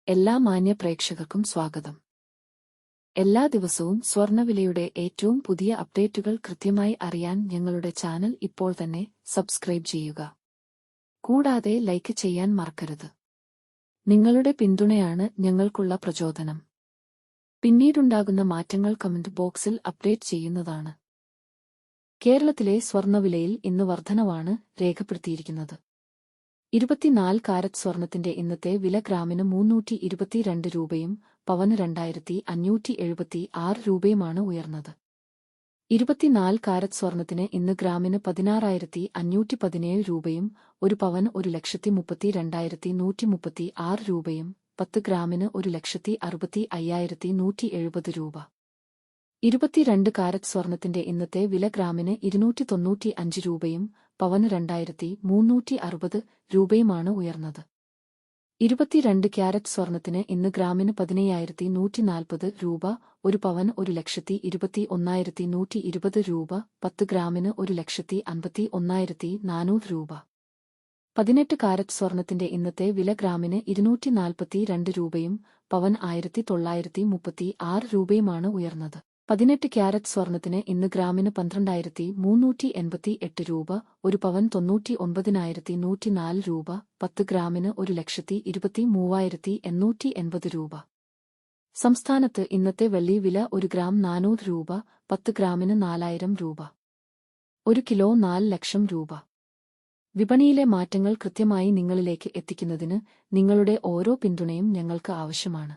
എല്ലാ മാന്യ പ്രേക്ഷകർക്കും സ്വാഗതം. എല്ലാ ദിവസവും സ്വർണ്ണവിലയുടെ ഏറ്റവും പുതിയ അപ്ഡേറ്റുകൾ കൃത്യമായി അറിയാൻ ഞങ്ങളുടെ ചാനൽ ഇപ്പോൾ തന്നെ സബ്സ്ക്രൈബ് ചെയ്യുക. കൂടാതെ ലൈക്ക് ചെയ്യാൻ മറക്കരുത്. നിങ്ങളുടെ പിന്തുണയാണ് ഞങ്ങൾക്കുള്ള പ്രചോദനം. പിന്നീടുണ്ടാകുന്ന മാറ്റങ്ങൾ കമന്റ് ബോക്സിൽ അപ്ഡേറ്റ് ചെയ്യുന്നതാണ്. കേരളത്തിലെ സ്വർണ്ണവിലയിൽ ഇന്ന് വർധനവാണ് രേഖപ്പെടുത്തിയിരിക്കുന്നത്. 24 കാരറ്റ് സ്വർണത്തിന്റെ ഇന്നത്തെ വില ഗ്രാമിന് 322 രൂപയും പവന് 2576 രൂപയുമാണ് ഉയർന്നത്. 24 കാരറ്റ് സ്വർണത്തിന് ഇന്ന് ഗ്രാമിന് 16,517 രൂപയും ഒരു പവന് 1,32,136 രൂപയും 10 ഗ്രാമിന് 1,65,170 രൂപ. 22 കാരറ്റ് സ്വർണത്തിന്റെ ഇന്നത്തെ വില ഗ്രാമിന് 295 രൂപയും പവന് 2,360 രൂപയുമാണ് ഉയർന്നത്. 22 ക്യാരറ്റ് സ്വർണത്തിന് ഇന്ന് ഗ്രാമിന് 15,140 രൂപ, ഒരു പവന് 1,21,120 രൂപ, 10 ഗ്രാമിന് 1,51,400 രൂപ. 18 കാരറ്റ് സ്വർണത്തിന്റെ ഇന്നത്തെ വില ഗ്രാമിന് 242 രൂപയും പവൻ 1,936 രൂപയുമാണ് ഉയർന്നത്. 18 ക്യാരറ്റ് സ്വർണത്തിന് ഇന്ന് ഗ്രാമിന് 12,388 രൂപ, ഒരു പവൻ 99,104 രൂപ, 10 ഗ്രാമിന് 1,23,880 രൂപ. സംസ്ഥാനത്ത് ഇന്നത്തെ വെള്ളി വില 1 ഗ്രാം 400 രൂപ, 10 ഗ്രാമിന് 4,000 രൂപ, 1 കിലോ 4 ലക്ഷം രൂപ. വിപണിയിലെ മാറ്റങ്ങൾ കൃത്യമായി നിങ്ങളിലേക്ക് എത്തിക്കുന്നതിന് നിങ്ങളുടെ ഓരോ പിന്തുണയും ഞങ്ങൾക്ക് ആവശ്യമാണ്.